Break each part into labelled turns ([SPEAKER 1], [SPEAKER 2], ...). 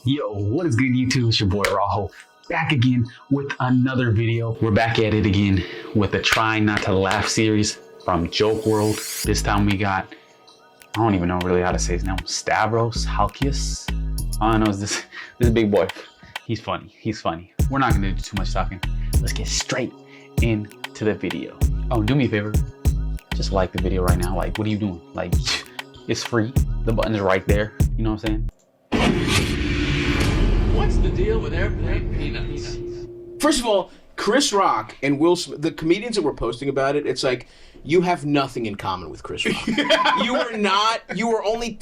[SPEAKER 1] Yo, what is good YouTube? It's your boy Rahul, back again with another video. We're back at it again with the Try Not to Laugh series from Joke WRLD. This time we got, I don't even know really how to say his name, Stavros Halkias. All I know is this big boy. He's funny. We're not gonna do too much talking. Let's get straight into the video. Oh, do me a favor, just like the video right now. Like, what are you doing? Like, it's free. The button is right there. You know what I'm saying?
[SPEAKER 2] What's the deal with airplane peanuts?
[SPEAKER 3] First of all, Chris Rock and Will Smith, the comedians that were posting about it, it's like, you have nothing in common with Chris Rock. You were only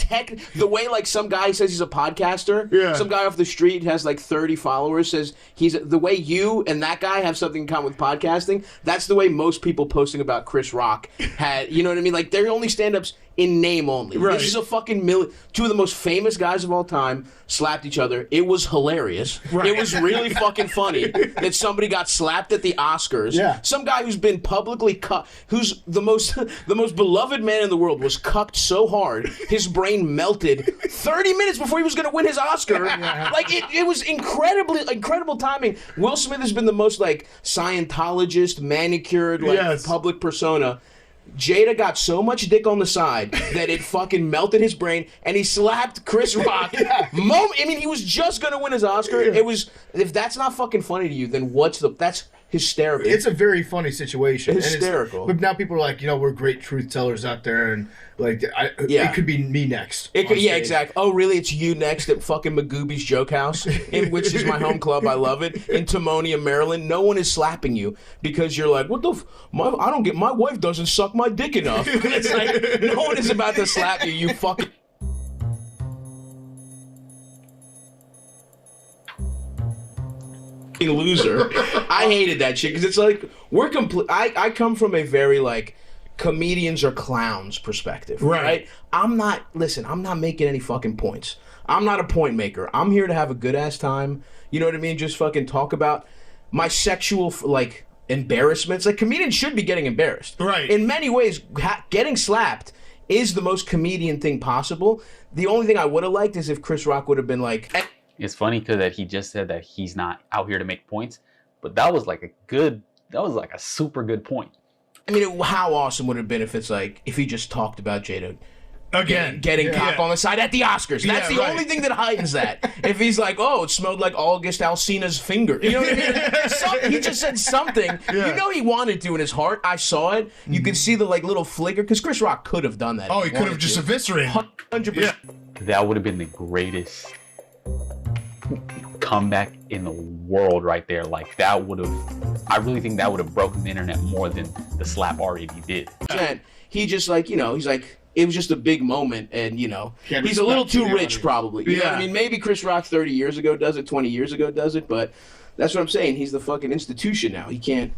[SPEAKER 3] the way like some guy says he's a podcaster, some guy off the street has like 30 followers says the way you and that guy have something in common with podcasting, that's the way most people posting about Chris Rock had, you know what I mean? Like they're only stand-ups in name only. Right. This is a fucking two of the most famous guys of all time slapped each other. It was hilarious. Right. It was really fucking funny that somebody got slapped at the Oscars. Yeah. Some guy who's been publicly cut, who's the most beloved man in the world, was cucked so hard his brain melted 30 minutes before he was going to win his Oscar. Like it was incredible timing. Will Smith has been the most like Scientologist, manicured, like public persona. Jada got so much dick on the side that it fucking melted his brain, and he slapped Chris Rock. I mean, he was just gonna win his Oscar. It was. If that's not fucking funny to you, then that's hysterical.
[SPEAKER 4] It's a very funny situation.
[SPEAKER 3] Hysterical.
[SPEAKER 4] But now people are like, we're great truth tellers out there, and like, it could be me next.
[SPEAKER 3] Exactly. Oh, really? It's you next at fucking Magooby's Joke House, which is my home club. I love it. In Timonium, Maryland, no one is slapping you because you're like, what the? I don't get. My wife doesn't suck my dick enough. It's like no one is about to slap you. You fucking. Loser. I hated that shit because it's like we're complete. I come from a very like comedians are clowns perspective, right? I'm not making any fucking points. I'm not a point maker. I'm here to have a good ass time. You know what I mean? Just fucking talk about my sexual like embarrassments. Like comedians should be getting embarrassed. Right. In many ways, getting slapped is the most comedian thing possible. The only thing I would have liked is if Chris Rock would have been like.
[SPEAKER 1] It's funny because that he just said that he's not out here to make points, but that was like a super good point.
[SPEAKER 3] I mean, how awesome would it have been if he just talked about Jada again getting cock on the side at the Oscars? That's the only thing that heightens that. If he's like, oh, it smelled like August Alsina's finger. You know what I mean? He just said something. Yeah. You know he wanted to in his heart. I saw it. You could see the like little flicker because Chris Rock could have done that.
[SPEAKER 4] Oh, he could have just eviscerated.
[SPEAKER 3] 100%.
[SPEAKER 4] Yeah.
[SPEAKER 1] That would have been the greatest comeback in the world right there. Like I really think that would have broken the internet more than the slap already did.
[SPEAKER 3] He just like, he's like, it was just a big moment, and he's a little too rich probably. You know what I mean? Maybe Chris Rock 30 years ago does it, 20 years ago does it, but that's what I'm saying. He's the fucking institution now. He can't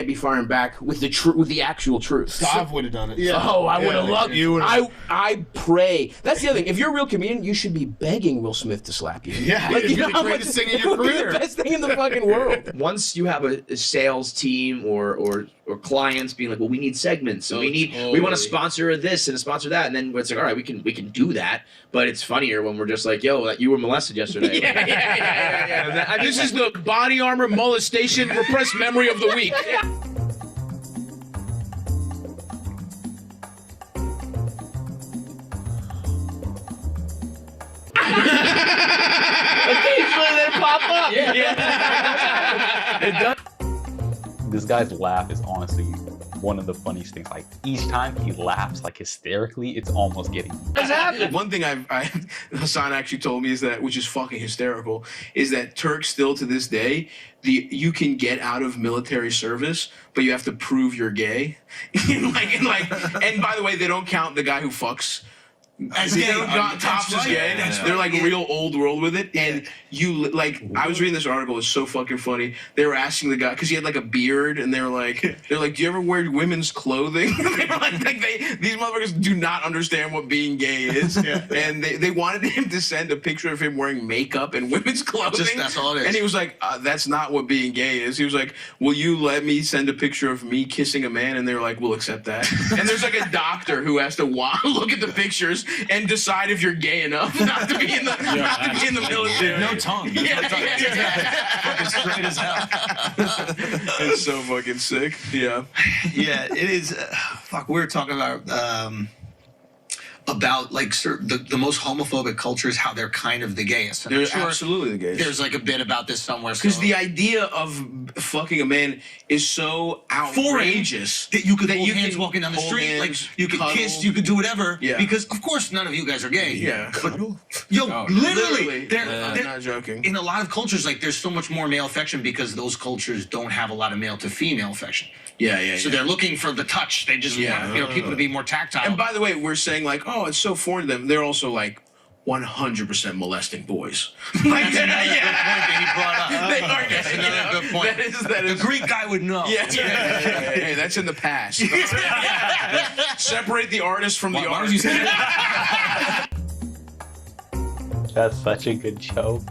[SPEAKER 3] be firing back with the actual truth.
[SPEAKER 4] Stav would have done it.
[SPEAKER 3] Yeah. Oh, I would have loved you. I pray. That's the other thing. If you're a real comedian, you should be begging Will Smith to slap you.
[SPEAKER 4] Yeah, like,
[SPEAKER 3] you know
[SPEAKER 4] the greatest thing in your career.
[SPEAKER 3] The best thing in the fucking world.
[SPEAKER 2] Once you have a sales team or clients being like, well, we need segments, and we want to sponsor this and sponsor that, and then it's like, all right, we can do that, but it's funnier when we're just like, yo, you were molested yesterday.
[SPEAKER 3] Yeah. This is the body armor molestation repressed memory of the week.
[SPEAKER 2] Occasionally they pop up.
[SPEAKER 1] It does. This guy's laugh is honestly one of the funniest things. Like each time he laughs like hysterically, it's almost getting.
[SPEAKER 3] What's happening? One thing Hassan actually told me is that, which is fucking hysterical, is that Turks still to this day, you can get out of military service, but you have to prove you're gay. and by the way, they don't count the guy who fucks. As gay, tops as gay. They're like real old world with it, and I was reading this article. It's so fucking funny. They were asking the guy because he had like a beard, and they're like, do you ever wear women's clothing? They were these motherfuckers do not understand what being gay is, and they wanted him to send a picture of him wearing makeup and women's clothing.
[SPEAKER 4] That's all it is.
[SPEAKER 3] And he was like, that's not what being gay is. He was like, will you let me send a picture of me kissing a man? And they were like, we'll accept that. And there's like a doctor who has to look at the pictures years and decide if you're gay enough not to be in the military.
[SPEAKER 5] No tongue. Fucking straight as hell.
[SPEAKER 3] It's so fucking sick. Yeah.
[SPEAKER 5] Yeah, it is. Fuck, we were talking about like the most homophobic cultures, how they're kind of the gayest. And
[SPEAKER 3] They're
[SPEAKER 5] I'm sure
[SPEAKER 3] absolutely the gayest.
[SPEAKER 5] There's like a bit about this somewhere.
[SPEAKER 3] Because the idea of fucking a man is so outrageous
[SPEAKER 5] that you could
[SPEAKER 3] that
[SPEAKER 5] hold
[SPEAKER 3] you
[SPEAKER 5] hands
[SPEAKER 3] can
[SPEAKER 5] walking down the
[SPEAKER 3] hold
[SPEAKER 5] street,
[SPEAKER 3] hands,
[SPEAKER 5] like you could
[SPEAKER 3] cuddle.
[SPEAKER 5] kiss, you could do whatever.
[SPEAKER 3] Yeah.
[SPEAKER 5] Because of course none of you guys are gay.
[SPEAKER 3] Yeah.
[SPEAKER 5] But
[SPEAKER 3] Oh,
[SPEAKER 5] literally,
[SPEAKER 3] I'm not joking.
[SPEAKER 5] in a lot of cultures, like there's so much more male affection because those cultures don't have a lot of male to female affection.
[SPEAKER 3] Yeah.
[SPEAKER 5] So they're looking for the touch. They just want people to be more tactile.
[SPEAKER 3] And by the way, we're saying like, oh, it's so foreign to them. They're also like 100% molesting boys. Like,
[SPEAKER 5] That's another good point that he brought up.
[SPEAKER 3] They are.
[SPEAKER 5] That's another good point.
[SPEAKER 3] That is
[SPEAKER 5] the Greek guy would know.
[SPEAKER 3] Yeah. Hey, that's in the past. Separate the artist from the
[SPEAKER 5] Why
[SPEAKER 3] art.
[SPEAKER 5] would you say that?
[SPEAKER 1] That's such a good joke.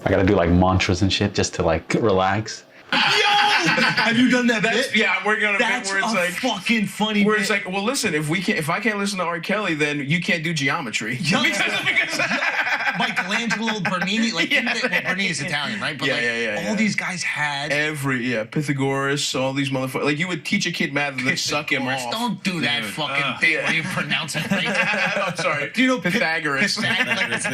[SPEAKER 1] I gotta do like mantras and shit just to like relax.
[SPEAKER 5] Have you done that bit?
[SPEAKER 3] Yeah, we're gonna
[SPEAKER 5] That's
[SPEAKER 3] where it's
[SPEAKER 5] a
[SPEAKER 3] like
[SPEAKER 5] fucking funny
[SPEAKER 3] where
[SPEAKER 5] bit.
[SPEAKER 3] it's like, well, listen, if I can't listen to R. Kelly, then you can't do geometry.
[SPEAKER 5] Yeah.
[SPEAKER 3] because
[SPEAKER 5] Michelangelo, Bernini, like Bernini's Italian, right? But all these guys had
[SPEAKER 3] Pythagoras, all these motherfuckers. Like you would teach a kid math and then suck him off.
[SPEAKER 5] Don't do that fucking thing where you pronounce it right.
[SPEAKER 3] I'm sorry.
[SPEAKER 5] Do you know
[SPEAKER 3] Pythagoras?
[SPEAKER 5] Pythagoras.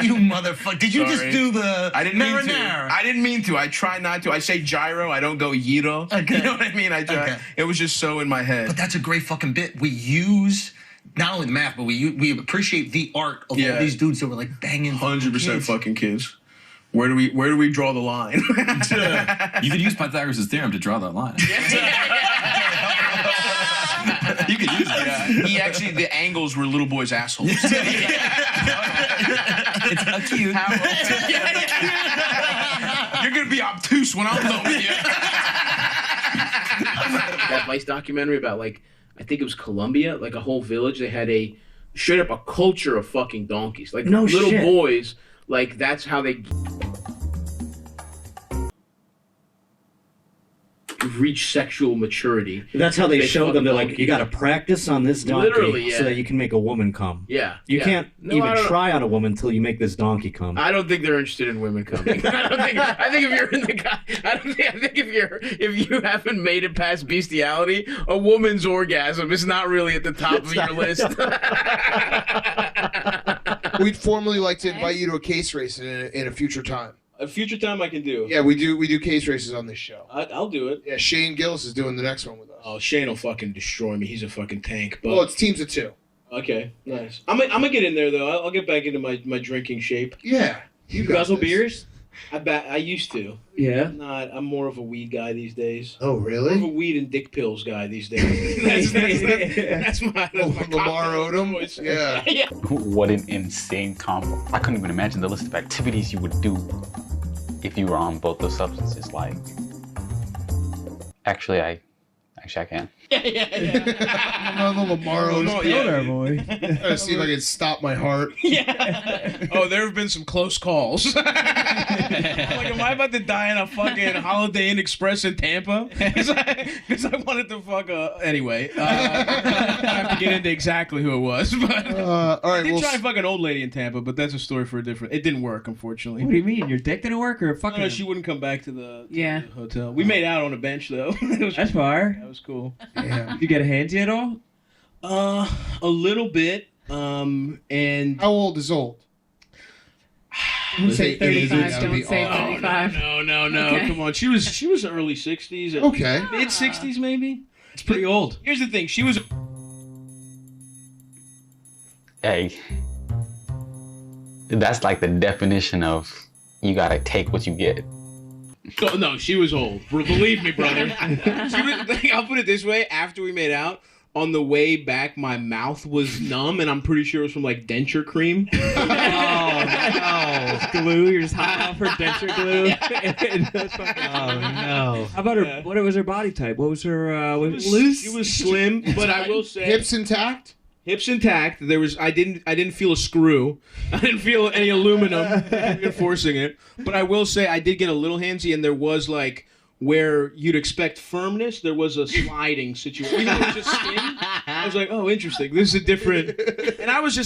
[SPEAKER 5] You motherfucker! Did you just do the?
[SPEAKER 3] I didn't mean to.
[SPEAKER 5] marinara?
[SPEAKER 3] I didn't mean to. I try not to. I say gyro. I don't go gyro.
[SPEAKER 5] Okay.
[SPEAKER 3] You know what I mean? I try.
[SPEAKER 5] Okay.
[SPEAKER 3] It was just so in my head.
[SPEAKER 5] But that's a great fucking bit. We use not only the math, but we appreciate the art of all these dudes that were like banging
[SPEAKER 3] 100% fucking kids. Where do we draw the line?
[SPEAKER 6] You could use Pythagoras' theorem to draw that line.
[SPEAKER 3] You could use it. He actually, the angles were little boys' assholes.
[SPEAKER 6] It's acute.
[SPEAKER 3] You're gonna be obtuse when I'm done with you.
[SPEAKER 7] That Vice documentary about like I think it was Colombia, like a whole village. They had a straight up a culture of fucking donkeys, like
[SPEAKER 8] No
[SPEAKER 7] little
[SPEAKER 8] shit.
[SPEAKER 7] boys. Like that's how they reach sexual maturity.
[SPEAKER 8] That's how they show them. They're like,
[SPEAKER 7] donkey.
[SPEAKER 8] you got to practice on this donkey
[SPEAKER 7] Literally,
[SPEAKER 8] so that you can make a woman come.
[SPEAKER 7] Yeah,
[SPEAKER 8] You
[SPEAKER 7] yeah.
[SPEAKER 8] can't
[SPEAKER 7] No,
[SPEAKER 8] even
[SPEAKER 7] I don't-
[SPEAKER 8] try on a woman until you make this donkey come.
[SPEAKER 7] I don't think they're interested in women coming. I think if you're in the guy, I think if you haven't made it past bestiality, a woman's orgasm is not really at the top of your list.
[SPEAKER 9] We'd formally like to invite you to a case race in a future time.
[SPEAKER 10] A future time I can do.
[SPEAKER 9] Yeah, we do case races on this show.
[SPEAKER 10] I'll do it.
[SPEAKER 9] Yeah, Shane Gillis is doing the next one with us.
[SPEAKER 10] Oh, Shane will fucking destroy me. He's a fucking tank. But
[SPEAKER 9] Well, it's teams of two.
[SPEAKER 10] okay, nice. I'm gonna get in there though. I'll get back into my drinking shape.
[SPEAKER 9] Yeah,
[SPEAKER 8] You
[SPEAKER 9] got
[SPEAKER 8] guzzle
[SPEAKER 9] this.
[SPEAKER 8] beers?
[SPEAKER 10] I used to.
[SPEAKER 8] Yeah.
[SPEAKER 10] I'm more of a weed guy these days.
[SPEAKER 9] Oh,
[SPEAKER 10] More of a
[SPEAKER 9] really?
[SPEAKER 10] weed and dick pills guy these days. that's my
[SPEAKER 9] Lamar Odom?
[SPEAKER 10] choice.
[SPEAKER 9] Yeah.
[SPEAKER 1] What an insane combo. I couldn't even imagine the list of activities you would do if you were on both those substances. Like, actually I can.
[SPEAKER 9] I'm on the Lamar Odom.
[SPEAKER 3] Yeah.
[SPEAKER 4] boy.
[SPEAKER 9] Gotta see if I can stop my heart.
[SPEAKER 3] Oh, there have been some close calls. I'm like, am I about to die in a fucking Holiday Inn Express in Tampa? Because I wanted to fuck anyway. I have to get into exactly who it was. But
[SPEAKER 9] All
[SPEAKER 3] I
[SPEAKER 9] right,
[SPEAKER 3] did
[SPEAKER 9] well,
[SPEAKER 3] try and fuck an old lady in Tampa, but that's a story for a different... It didn't work, unfortunately.
[SPEAKER 4] What do you mean? Your dick didn't work or fucking?
[SPEAKER 3] No, she wouldn't come back to the
[SPEAKER 4] Yeah.
[SPEAKER 3] hotel. We made out on a bench, though. It was,
[SPEAKER 4] That's fire.
[SPEAKER 3] that was cool.
[SPEAKER 9] yeah.
[SPEAKER 4] Did you get a handsy at all?
[SPEAKER 3] A little bit. And...
[SPEAKER 9] How old is old?
[SPEAKER 4] Don't
[SPEAKER 9] say
[SPEAKER 4] 35.
[SPEAKER 9] Don't
[SPEAKER 4] say
[SPEAKER 3] Oh,
[SPEAKER 4] 35.
[SPEAKER 3] No.
[SPEAKER 4] Okay.
[SPEAKER 3] Come on. She was early 60s.
[SPEAKER 9] Okay.
[SPEAKER 3] Mid 60s, maybe.
[SPEAKER 4] It's pretty old.
[SPEAKER 3] Here's the thing. She was...
[SPEAKER 1] Hey, that's like the definition of you gotta take what you get.
[SPEAKER 3] No, she was old. Believe me, brother. She was, I'll put it this way. After we made out, on the way back, my mouth was numb, and I'm pretty sure it was from, like, denture cream.
[SPEAKER 4] Oh, no. Glue? You're just hopping off her denture glue? Oh, no. How about her? What was her body type? What was her...
[SPEAKER 3] She was slim, but I will say...
[SPEAKER 9] Hips intact?
[SPEAKER 3] Hips intact. I didn't feel a screw. I didn't feel any aluminum reinforcing it. But I will say I did get a little handsy, and there was like where you'd expect firmness, there was a sliding situation. Even though it was just skin, I was like, oh, interesting. This is a different. And I was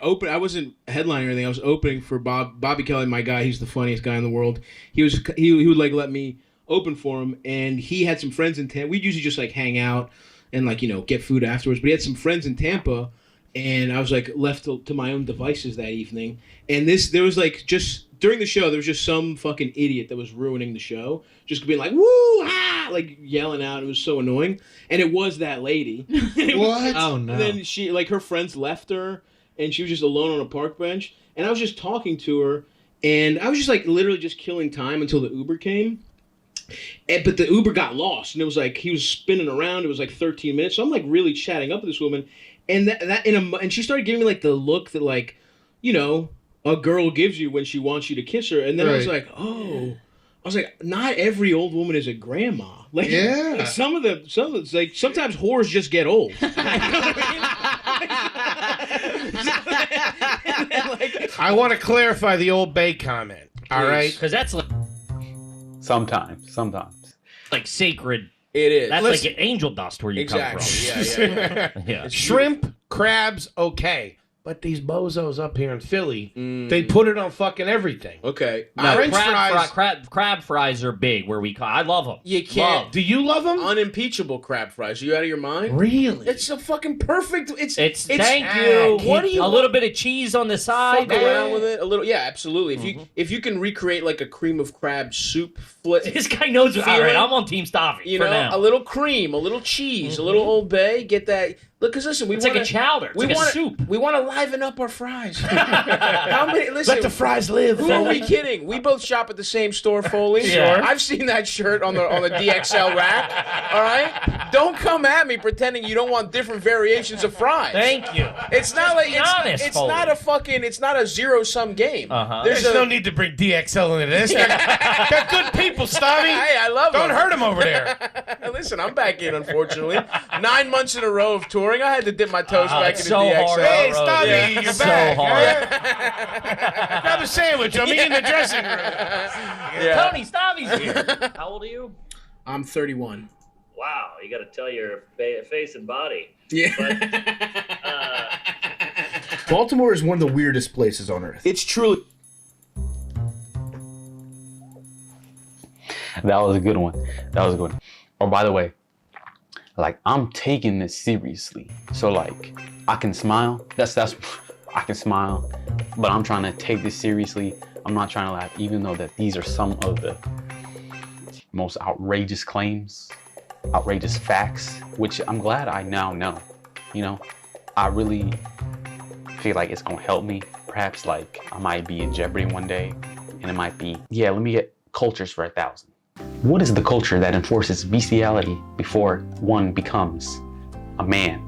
[SPEAKER 3] open. I wasn't headlining or anything. I was opening for Bobby Kelly, my guy. He's the funniest guy in the world. He would like let me open for him, and he had some friends in Tampa. We'd usually just like hang out and like, get food afterwards. But he had some friends in Tampa, and I was like left to my own devices that evening. And there was like just during the show, there was just some fucking idiot that was ruining the show, just being like, woo, ah, like yelling out. It was so annoying. And it was that lady.
[SPEAKER 9] What?
[SPEAKER 4] Oh, no.
[SPEAKER 3] And then she, like, her friends left her, and she was just alone on a park bench. And I was just talking to her, and I was just like literally just killing time until the Uber came. But the Uber got lost, and it was like he was spinning around. It was like 13 minutes. So I'm like really chatting up with this woman, and and she started giving me like the look that like, a girl gives you when she wants you to kiss her. And then I was like, oh, not every old woman is a grandma. Like,
[SPEAKER 9] Yeah.
[SPEAKER 3] like some of the like sometimes whores just get old.
[SPEAKER 11] I want to clarify the Old Bay comment. All right,
[SPEAKER 12] Because that's
[SPEAKER 1] Sometimes.
[SPEAKER 12] like sacred.
[SPEAKER 3] It is.
[SPEAKER 12] That's like angel dust where you come from. Yeah.
[SPEAKER 11] shrimp, crabs, okay. But these bozos up here in Philly, they put it on fucking everything.
[SPEAKER 3] Okay.
[SPEAKER 12] No,
[SPEAKER 11] French fries.
[SPEAKER 12] crab fries are big where we call. I love them.
[SPEAKER 3] You can't.
[SPEAKER 11] Do you love them?
[SPEAKER 3] Unimpeachable crab fries. Are you out of your mind?
[SPEAKER 11] Really?
[SPEAKER 3] It's a fucking perfect. It's
[SPEAKER 12] Thank you.
[SPEAKER 3] What do you?
[SPEAKER 12] A little bit of cheese on the side.
[SPEAKER 3] Fuck around with it a little. Yeah, absolutely. If you can recreate like a cream of crab soup flip.
[SPEAKER 12] This guy knows. All right, I'm on Team Stavros.
[SPEAKER 3] A little cream, a little cheese, a little Old Bay. Get that. Look, because listen,
[SPEAKER 12] It's like a chowder. It's like a soup.
[SPEAKER 3] We want to liven up our fries. How many? Listen,
[SPEAKER 11] Let the fries live.
[SPEAKER 3] who are we kidding? We both shop at the same store, Foley.
[SPEAKER 12] Sure.
[SPEAKER 3] I've seen that shirt on the DXL rack. All right. Don't come at me pretending you don't want different variations of fries.
[SPEAKER 12] Thank you.
[SPEAKER 3] It's not like
[SPEAKER 12] be honest,
[SPEAKER 3] it's
[SPEAKER 12] Foley.
[SPEAKER 3] not a fucking. It's not a zero-sum game.
[SPEAKER 11] There's no need to bring DXL into this. They're good people, Stabby.
[SPEAKER 3] Hey, I love
[SPEAKER 11] Don't
[SPEAKER 3] them.
[SPEAKER 11] hurt them over there.
[SPEAKER 3] Listen, I'm back in, unfortunately. 9 months in a row of touring. I had to dip my toes back into
[SPEAKER 12] so
[SPEAKER 3] DXL.
[SPEAKER 12] hard.
[SPEAKER 11] Hey,
[SPEAKER 12] Road,
[SPEAKER 11] Stabby,
[SPEAKER 12] yeah.
[SPEAKER 11] you're
[SPEAKER 12] So
[SPEAKER 11] back.
[SPEAKER 12] hard.
[SPEAKER 11] Grab a sandwich. I'm eating the dressing room.
[SPEAKER 3] Yeah.
[SPEAKER 12] Tony, Stavi's here. How old are you?
[SPEAKER 3] I'm 31.
[SPEAKER 13] Wow, you got to tell your face and body.
[SPEAKER 3] Yeah.
[SPEAKER 14] Baltimore is one of the weirdest places on earth.
[SPEAKER 3] It's truly.
[SPEAKER 1] That was a good one. Oh, by the way, like, I'm taking this seriously. So like, I can smile. I can smile, but I'm trying to take this seriously. I'm not trying to laugh, even though that these are some of the most outrageous claims, outrageous facts, which I'm glad I now know. I really feel like it's gonna help me. Perhaps like I might be in jeopardy one day, and it might be, let me get cultures for 1,000. What is the culture that enforces bestiality before one becomes a man?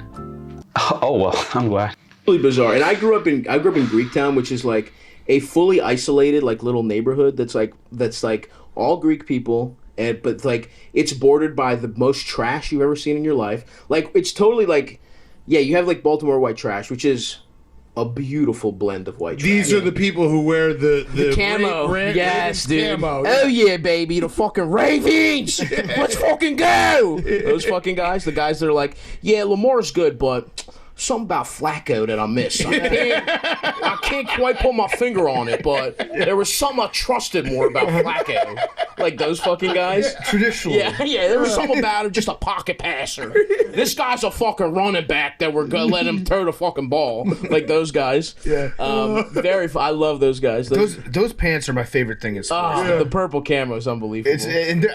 [SPEAKER 1] Oh well, I'm glad.
[SPEAKER 3] Really bizarre. And I grew up in Greektown, which is like a fully isolated like little neighborhood that's like all Greek people, but like it's bordered by the most trash you've ever seen in your life. Like it's totally like, you have like Baltimore white trash, which is a beautiful blend of white trash.
[SPEAKER 11] These are the people who wear the
[SPEAKER 3] camo. Yes, dude.
[SPEAKER 11] Camo.
[SPEAKER 3] Oh yeah, baby, the fucking Ravens. Let's fucking go. Those fucking guys, the guys that are like, Lamar's good, but something about Flacco that I miss. I can't quite put my finger on it, but there was something I trusted more about Flacco. Like those fucking guys.
[SPEAKER 14] Traditionally.
[SPEAKER 3] Yeah, there was something about him, just a pocket passer. This guy's a fucking running back that we're gonna let him throw the fucking ball. Like those guys.
[SPEAKER 14] Yeah.
[SPEAKER 3] I love those guys.
[SPEAKER 14] Those pants are my favorite thing in sports.
[SPEAKER 3] The purple camo is unbelievable.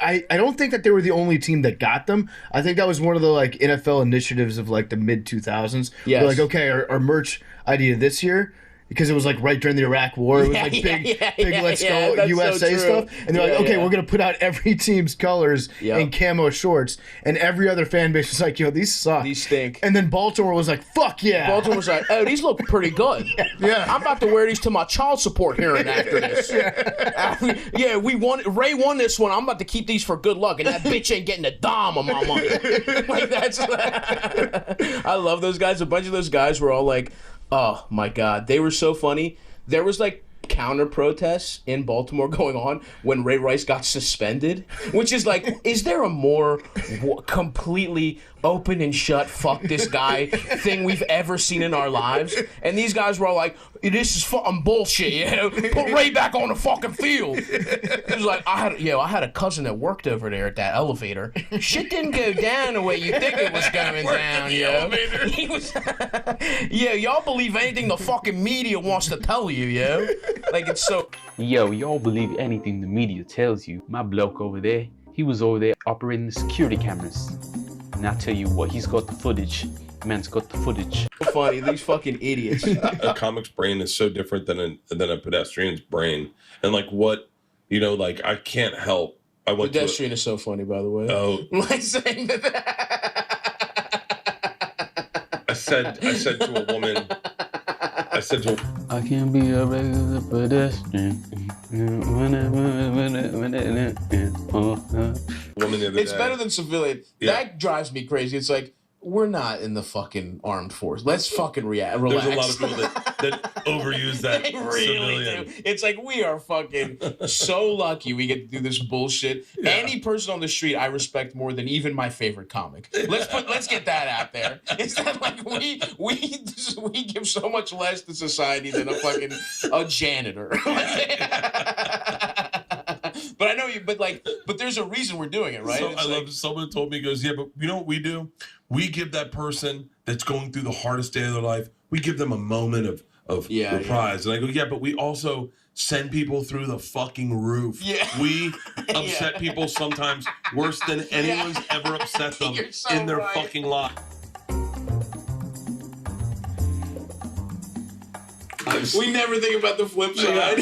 [SPEAKER 14] I don't think that they were the only team that got them. I think that was one of the like NFL initiatives of like the mid 2000s.
[SPEAKER 3] Yes.
[SPEAKER 14] We're like, okay, our merch idea this year because it was like right during the Iraq War. It was like big let's go USA stuff. And they're like, okay, we're going to put out every team's colors in camo shorts. And every other fan base was like, yo, these suck.
[SPEAKER 3] These stink.
[SPEAKER 14] And then Baltimore was like, fuck yeah.
[SPEAKER 3] Baltimore was like, oh, these look pretty good. I'm about to wear these to my child support hearing after this. Ray won this one. I'm about to keep these for good luck. And that bitch ain't getting a dime of my money. Like, that's... I love those guys. A bunch of those guys were all like, oh my God, they were so funny. There was like counter protests in Baltimore going on when Ray Rice got suspended, which is like, is there a more completely open and shut fuck this guy thing we've ever seen in our lives? And these guys were all like, this is fucking bullshit, you know? Put Ray back on the fucking field. It was like, I had a cousin that worked over there at that elevator. Shit didn't go down the way you think it was going down, yo. He was, y'all believe anything the fucking media wants to tell you, yo. Like, it's so...
[SPEAKER 1] Yo, y'all believe anything the media tells you. My bloke over there, he was over there operating the security cameras. And I tell you what, he's got the footage. Man's got the footage.
[SPEAKER 3] Funny, these fucking idiots.
[SPEAKER 15] A comic's brain is so different than a pedestrian's brain. And like what, you know, like I can't help.
[SPEAKER 3] Pedestrian is so funny, by the way.
[SPEAKER 15] Oh.
[SPEAKER 3] Like saying that.
[SPEAKER 15] I said to a woman,
[SPEAKER 1] I can be a regular pedestrian.
[SPEAKER 15] Woman the other
[SPEAKER 3] It's
[SPEAKER 15] day.
[SPEAKER 3] better than civilian.
[SPEAKER 15] Yeah.
[SPEAKER 3] That drives me crazy. It's like, we're not in the fucking armed force. Let's fucking relax.
[SPEAKER 15] There's a lot of people that overuse that
[SPEAKER 3] They really
[SPEAKER 15] civilian.
[SPEAKER 3] do. It's like, we are fucking so lucky we get to do this bullshit.
[SPEAKER 15] Yeah.
[SPEAKER 3] Any person on the street I respect more than even my favorite comic. Let's get that out there. It's that like we give so much less to society than a janitor. But I know you. But there's a reason we're doing it, right?
[SPEAKER 15] So, I love someone told me, he goes, yeah, but you know what we do? We give that person that's going through the hardest day of their life, we give them a moment of reprise. And I go, yeah, but we also send people through the fucking roof.
[SPEAKER 3] Yeah.
[SPEAKER 15] We upset people sometimes worse than anyone's ever upset them in their fucking life.
[SPEAKER 3] We never think about the flip side.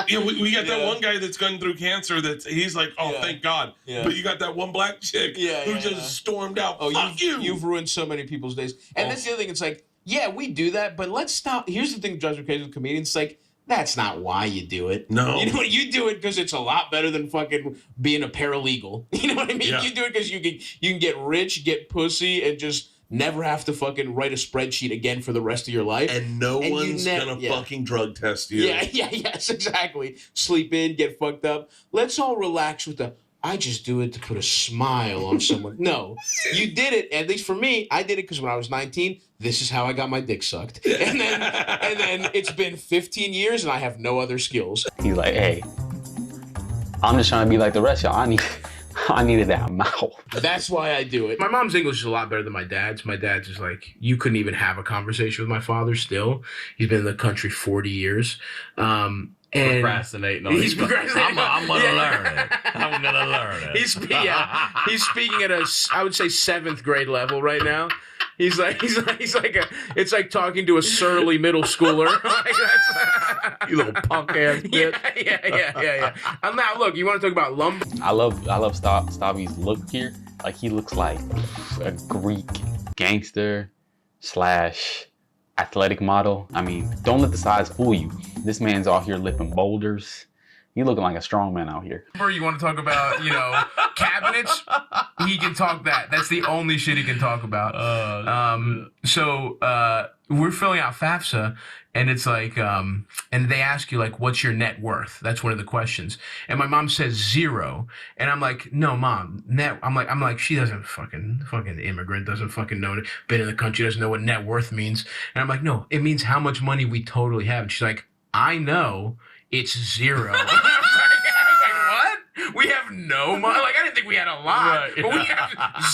[SPEAKER 15] Yeah, we got that one guy that's going through cancer. He's like, oh, thank God.
[SPEAKER 3] Yeah.
[SPEAKER 15] But you got that one black chick who just stormed out.
[SPEAKER 3] Oh,
[SPEAKER 15] Fuck you!
[SPEAKER 3] You've ruined so many people's days. And that's the other thing. It's like, yeah, we do that, but let's stop. Here's the thing that drives me crazy with comedians. It's like, that's not why you do it.
[SPEAKER 15] No.
[SPEAKER 3] You know what? You do it because it's a lot better than fucking being a paralegal. You know what I mean?
[SPEAKER 15] Yeah.
[SPEAKER 3] You do it because you can get rich, get pussy, and just never have to fucking write a spreadsheet again for the rest of your life.
[SPEAKER 15] And no one's gonna fucking drug test you.
[SPEAKER 3] Yes, exactly. Sleep in, get fucked up. Let's all relax with I just do it to put a smile on someone. No, you did it. At least for me, I did it because when I was 19, this is how I got my dick sucked. And then it's been 15 years and I have no other skills.
[SPEAKER 1] He's like, hey, I'm just trying to be like the rest of y'all. I needed that mouth.
[SPEAKER 3] That's why I do it.
[SPEAKER 11] My mom's English is a lot better than my dad's. My dad's is like, you couldn't even have a conversation with my father still. He's been in the country 40 years. And
[SPEAKER 12] procrastinating on
[SPEAKER 11] he's
[SPEAKER 12] these. I'm gonna learn it. I'm gonna learn it.
[SPEAKER 11] He's speaking at I would say 7th grade level right now. He's like it's like talking to a surly middle schooler. Like that's,
[SPEAKER 12] You little punk ass bitch.
[SPEAKER 11] Yeah. Now look, you want to talk about lumber?
[SPEAKER 1] I love Stavi's look here. Like he looks like a Greek gangster / athletic model. I mean, don't let the size fool you. This man's out here lifting boulders. He looking like a strong man out here.
[SPEAKER 11] You want to talk about, cabinets? He can talk that. That's the only shit he can talk about. So we're filling out FAFSA, and it's like, and they ask you, like, what's your net worth? That's one of the questions. And my mom says 0. And I'm like, no, Mom, I'm like, she doesn't fucking immigrant, doesn't fucking know it, been in the country, doesn't know what net worth means. And I'm like, no, it means how much money we totally have. And she's like, I know. It's 0. I was like, what? We have no money? Like, I didn't think we had a lot, but we have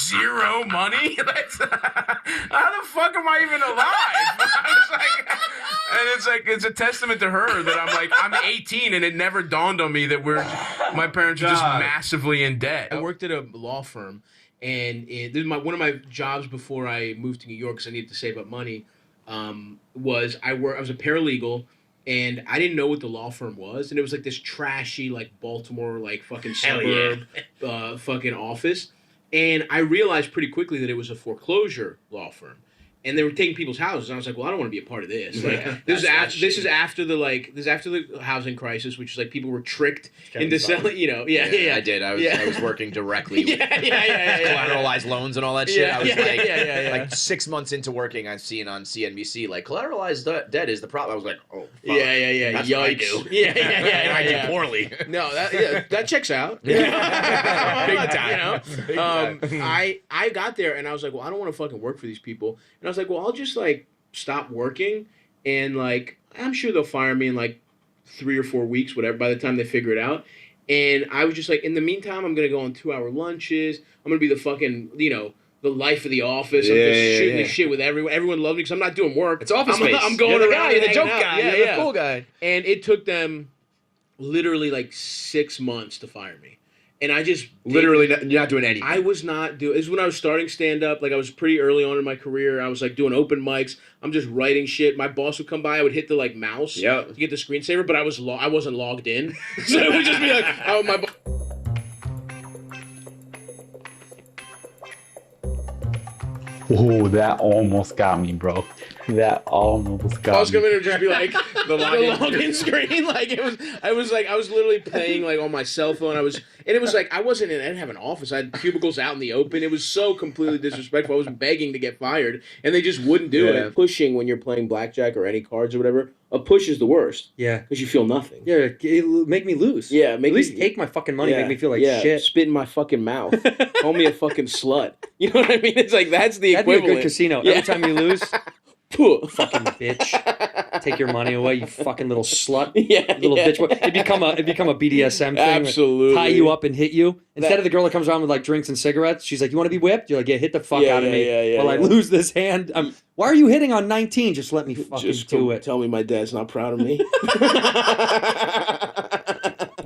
[SPEAKER 11] 0 money? That's, how the fuck am I even alive? I was like, and it's a testament to her that I'm 18 and it never dawned on me that my parents are just massively in debt. I worked at a law firm, and this is one of my jobs before I moved to New York because I needed to save up money.
[SPEAKER 3] was I was a paralegal. And I didn't know what the law firm was, and it was like this trashy, like Baltimore, like fucking suburb, fucking office. And I realized pretty quickly that it was a foreclosure law firm, and they were taking people's houses. And I was like, well, I don't want to be a part of this. Like, this is after the housing crisis, which is like people were tricked into selling. You know,
[SPEAKER 2] I did. I was working directly with collateralized loans and all that shit. I was like 6 months into working, I've seen on CNBC like collateralized debt is the problem. I was like, oh, fuck. That's what I do. I do poorly.
[SPEAKER 3] No, that checks out. Big time. You know, I got there and I was like, well, I don't want to fucking work for these people. And I was like, well, I'll just like stop working and like I'm sure they'll fire me in like 3 or 4 weeks, whatever, by the time they figure it out. And I was just like, in the meantime, I'm gonna go on 2-hour lunches. I'm gonna be the fucking, you know, the life of the office. I'm just shooting the shit with everyone. Everyone loves me because I'm not doing work.
[SPEAKER 2] It's office space.
[SPEAKER 3] I'm going around.
[SPEAKER 2] You're the joke guy. You're the cool guy.
[SPEAKER 3] And it took them literally like 6 months to fire me. And I just
[SPEAKER 2] literally you're not doing anything.
[SPEAKER 3] I was not doing. This is when I was starting stand up. Like I was pretty early on in my career. I was like doing open mics. I'm just writing shit. My boss would come by. I would hit the like mouse to get the screensaver, but I wasn't logged in, so it would just be like, oh my.
[SPEAKER 1] Whoa, that almost got me, bro. That almost got me.
[SPEAKER 3] I was going to just be like the login screen. Like I was literally playing like on my cell phone. It was like I didn't have an office. I had cubicles out in the open. It was so completely disrespectful. I was begging to get fired, and they just wouldn't do it. Pushing when you're playing blackjack or any cards or whatever. A push is the worst.
[SPEAKER 16] Yeah.
[SPEAKER 3] Because you feel nothing.
[SPEAKER 16] Yeah, it'll make me lose.
[SPEAKER 3] Yeah,
[SPEAKER 16] at least take my fucking money, make me feel like shit.
[SPEAKER 3] Spit in my fucking mouth. Call me a fucking slut. You know what I mean? It's like that's the equivalent.
[SPEAKER 16] That'd be a good casino. Every time you lose, fucking bitch, take your money away, you fucking little slut, little bitch. It'd become a BDSM thing.
[SPEAKER 3] Absolutely.
[SPEAKER 16] Tie you up and hit you instead of the girl that comes around with like drinks and cigarettes. She's like, "You want to be whipped?" You're like, "Yeah, hit the fuck out of me while I lose this hand." Why are you hitting on 19? Just let me fucking do it.
[SPEAKER 3] Tell me my dad's not proud of me.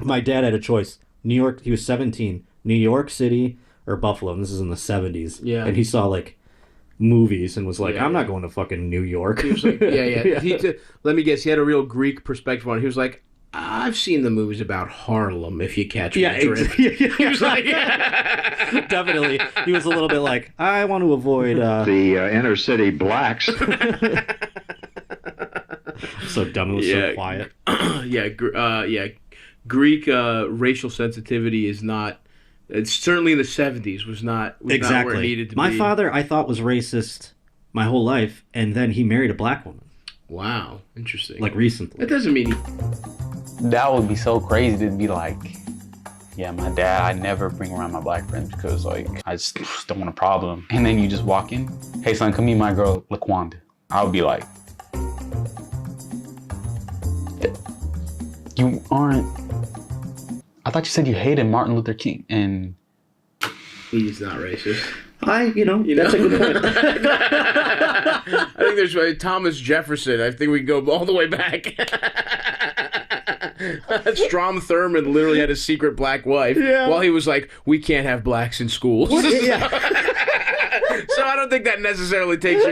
[SPEAKER 8] My dad had a choice. New York. He was 17. New York City or Buffalo. And this is in the 70s.
[SPEAKER 3] Yeah.
[SPEAKER 8] And he saw like movies and was like, I'm not going to fucking New York.
[SPEAKER 3] He was like, let me guess, he had a real Greek perspective on it. He was like, I've seen the movies about Harlem, if you catch my drift. He was like,
[SPEAKER 8] definitely. He was a little bit like, I want to avoid
[SPEAKER 17] the inner city blacks.
[SPEAKER 8] So dumb, it was so quiet.
[SPEAKER 3] Greek racial sensitivity is not. It's certainly in the 70s was not where it needed to be.
[SPEAKER 8] My father, I thought, was racist my whole life, and then he married a black woman.
[SPEAKER 3] Wow, interesting.
[SPEAKER 8] Like recently.
[SPEAKER 3] That doesn't mean.
[SPEAKER 1] That would be so crazy to be like, yeah, my dad, I never bring around my black friends because like I just don't want a problem. And then you just walk in, hey son, come meet my girl LaQuanda. I would be like, you aren't. I thought you said you hated Martin Luther King, and
[SPEAKER 3] he's not racist.
[SPEAKER 8] That's a good point.
[SPEAKER 3] I think there's Thomas Jefferson. I think we can go all the way back. Strom Thurmond literally had a secret black wife while he was like, we can't have blacks in schools. So I don't think that necessarily takes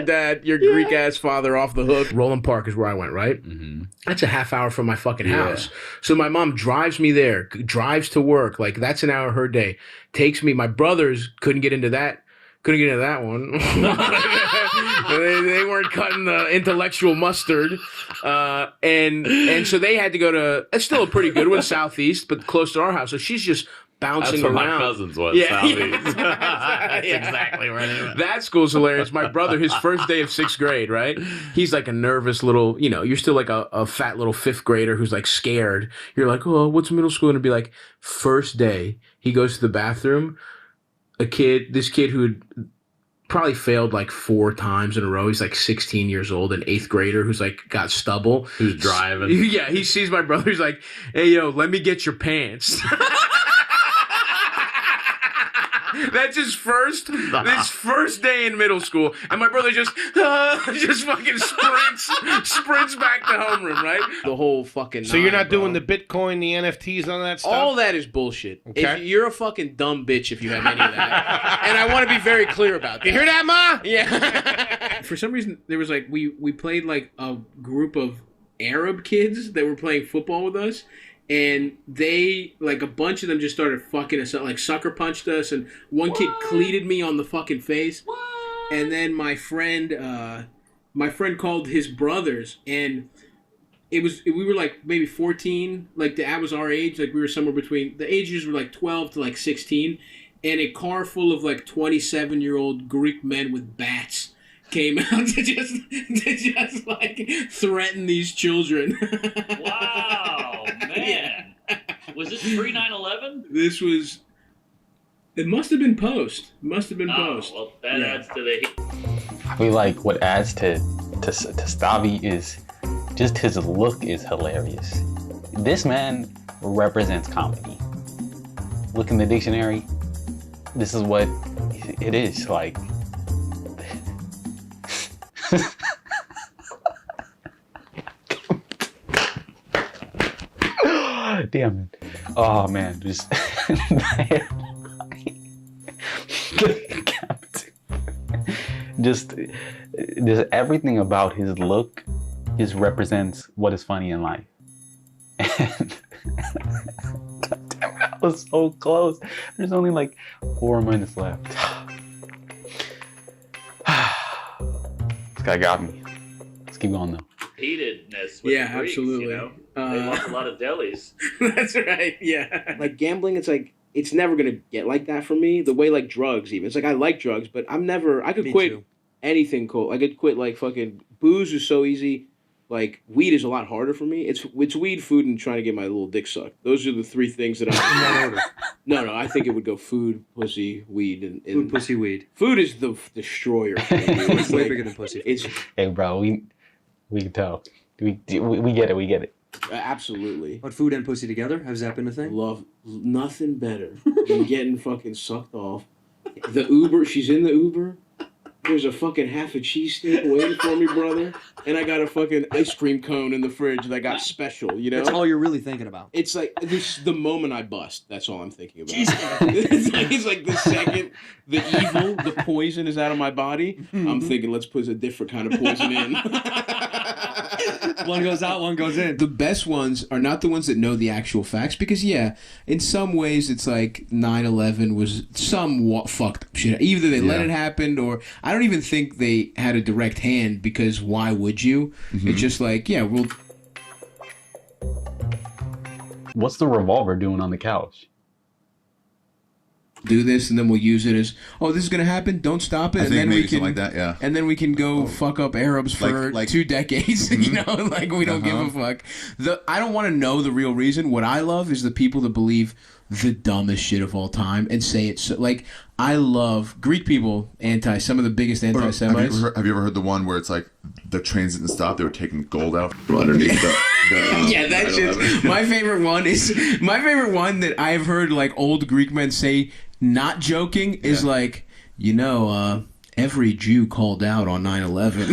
[SPEAKER 3] your Greek-ass father off the hook. Roland Park is where I went, right? Mm-hmm. That's a half hour from my fucking house. So my mom drives me there, drives to work. Like, that's an hour her day. Takes me, my brothers couldn't get into that one. They weren't cutting the intellectual mustard. And so they had to go to, it's still a pretty good one, Southeast, but close to our house. So she's just bouncing around.
[SPEAKER 6] That's where my cousins was, Southeast. That's exactly where they went.
[SPEAKER 3] That school's hilarious. My brother, his first day of 6th grade, right? He's like a nervous little, you're still like a fat little 5th grader who's like scared. You're like, oh, what's middle school? And it'd be like, first day, he goes to the bathroom. This kid who had probably failed like 4 times in a row. He's like 16 years old, an 8th grader who's like got stubble.
[SPEAKER 6] Who's driving.
[SPEAKER 3] Yeah, he sees my brother. He's like, hey, yo, let me get your pants.
[SPEAKER 7] That's his first day in middle school, and my brother just fucking sprints back to homeroom, right? The whole fucking.
[SPEAKER 3] So you're not doing the Bitcoin, the NFTs, all that stuff? All that is bullshit.
[SPEAKER 7] Okay.
[SPEAKER 3] If you're a fucking dumb bitch if you have any of that. And I want to be very clear about that.
[SPEAKER 7] You hear that, Ma?
[SPEAKER 3] Yeah. For some reason, there was like, we played like a group of Arab kids that were playing football with us. And they, like, a bunch of them just started fucking us up, like, sucker punched us. And one kid cleated me on the fucking face. And then my friend called his brothers, and we were like maybe 14, like that was our age, like we were somewhere between, the ages were like 12 to like 16, and a car full of like 27-year-old Greek men with bats came out to just like threaten these children.
[SPEAKER 13] Wow, man. Was this pre 9/11?
[SPEAKER 3] This was, it must have been post.
[SPEAKER 13] Well, that adds to the.
[SPEAKER 1] I feel like what adds to Stavi is just his look is hilarious. This man represents comedy. Look in the dictionary. This is what it is like. Damn it. Oh man, just just everything about his look just represents what is funny in life. And damn it, I was so close. There's only like 4 minutes left. This guy got me. Let's keep going though.
[SPEAKER 13] Heatedness with the Greeks,
[SPEAKER 3] absolutely.
[SPEAKER 13] You know? They lost a lot of delis.
[SPEAKER 3] That's right, yeah.
[SPEAKER 18] Like gambling, it's like, it's never going to get like that for me. The way like drugs even. It's like I like drugs, but I could quit anything cool. I could quit like fucking booze is so easy. Like weed is a lot harder for me. It's weed, food, and trying to get my little dick sucked. Those are the three things that I'm in that order. No, I think it would go food, pussy, weed, and
[SPEAKER 16] food, pussy, weed.
[SPEAKER 18] Food is the destroyer. For me.
[SPEAKER 16] It's way bigger than pussy.
[SPEAKER 1] Hey bro, we can tell. We get it.
[SPEAKER 18] Absolutely.
[SPEAKER 16] But food and pussy together? Has that been a thing?
[SPEAKER 18] Love nothing better than getting fucking sucked off. The Uber, she's in the Uber. There's a fucking half a cheesesteak waiting for me, brother. And I got a fucking ice cream cone in the fridge that I got special, you know?
[SPEAKER 16] That's all you're really thinking about.
[SPEAKER 18] It's like, this the moment I bust. That's all I'm thinking about. it's like the second the evil, the poison is out of my body, I'm thinking, let's put a different kind of poison in.
[SPEAKER 16] One goes out, one goes in.
[SPEAKER 3] The best ones are not the ones that know the actual facts, because yeah, in some ways it's like 9/11 was some fucked up shit. Either they let it happen, or I don't even think they had a direct hand, because why would you? It's just like, yeah, we'll.
[SPEAKER 1] What's the revolver doing on the couch?
[SPEAKER 3] Do this, and then we'll use it as, oh, this is gonna happen. Don't stop it,
[SPEAKER 19] I
[SPEAKER 3] and
[SPEAKER 19] think
[SPEAKER 3] then
[SPEAKER 19] maybe
[SPEAKER 3] we can,
[SPEAKER 19] something like that, yeah.
[SPEAKER 3] and then we can go fuck up Arabs for
[SPEAKER 19] like
[SPEAKER 3] 2 decades. You know, like we don't give a fuck. I don't want to know the real reason. What I love is the people that believe the dumbest shit of all time and say it. So, like, I love Greek people. Some of the biggest anti-Semites.
[SPEAKER 19] Have you ever heard the one where it's like the trains didn't stop? They were taking gold out from underneath the
[SPEAKER 3] yeah, that shit. My favorite one that I've heard like old Greek men say, not joking, is like, every Jew called out on 9/11.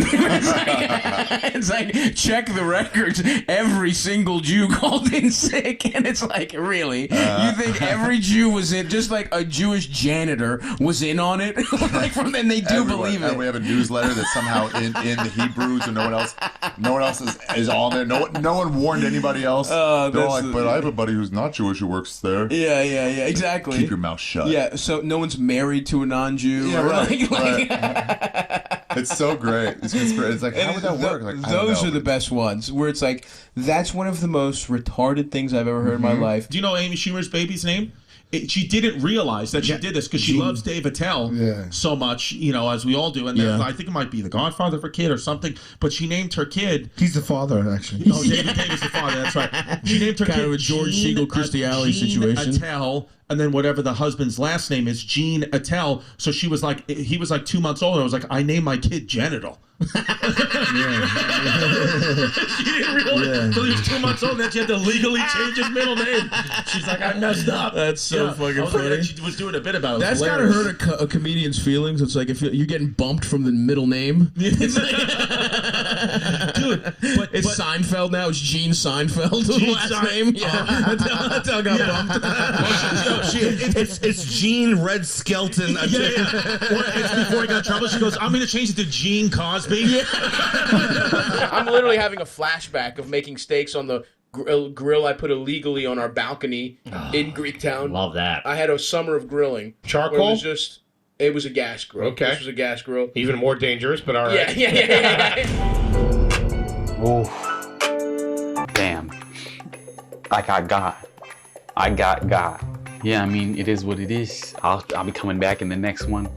[SPEAKER 3] It's like, check the records. Every single Jew called in sick. And it's like, really? You think every Jew was in, just like a Jewish janitor was in on it? Like, and they do believe it.
[SPEAKER 19] And we have a newsletter that's somehow in the Hebrews, and no one else is on there. No one warned anybody else. They're like, but I have a buddy who's not Jewish who works there.
[SPEAKER 3] Yeah, exactly.
[SPEAKER 19] Keep your mouth shut.
[SPEAKER 3] Yeah, so no one's married to a non-Jew.
[SPEAKER 19] Yeah, right. It's so great. It's like, how would that work? Like,
[SPEAKER 3] those are the best ones, where it's like, that's one of the most retarded things I've ever heard in my life.
[SPEAKER 20] Do you know Amy Schumer's baby's name? She didn't realize that she did this because she loves Dave Attell so much, as we all do. And I think it might be the godfather of her kid or something. But she named her kid.
[SPEAKER 9] He's the father, actually.
[SPEAKER 20] Oh, David is the father. That's right. She named her kid
[SPEAKER 3] kind of a George Siegel, Christy Alley situation.
[SPEAKER 20] Attell. and then whatever the husband's last name is, Gene Attell. So he was like 2 months old, and I was like, I named my kid Genital. She didn't realize until he was 2 months old that she had to legally change his middle name. She's like, I messed up.
[SPEAKER 10] That's so fucking funny.
[SPEAKER 20] She was doing a bit about it.
[SPEAKER 10] That's gotta hurt a comedian's feelings. It's like if you're getting bumped from the middle name. It's Seinfeld now. It's Gene Seinfeld.
[SPEAKER 20] Gene
[SPEAKER 10] last name. Yeah, that's how I got bumped.
[SPEAKER 20] It's Gene Red Skelton. It's before he got in trouble. She goes, I'm going to change it to Gene Cosby.
[SPEAKER 3] I'm literally having a flashback of making steaks on the grill I put illegally on our balcony in Greektown.
[SPEAKER 12] Love that.
[SPEAKER 3] I had a summer of grilling.
[SPEAKER 10] Charcoal?
[SPEAKER 3] It was a gas grill.
[SPEAKER 10] Okay.
[SPEAKER 3] This was a gas grill.
[SPEAKER 10] Even more dangerous, but all right.
[SPEAKER 3] Yeah.
[SPEAKER 1] Oh, damn. I got God. Yeah, I mean, it is what it is. I'll be coming back in the next one.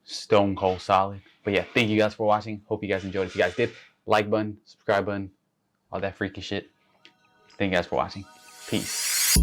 [SPEAKER 1] Stone cold solid. But yeah, thank you guys for watching. Hope you guys enjoyed. If you guys did, like button, subscribe button, all that freaky shit. Thank you guys for watching. Peace.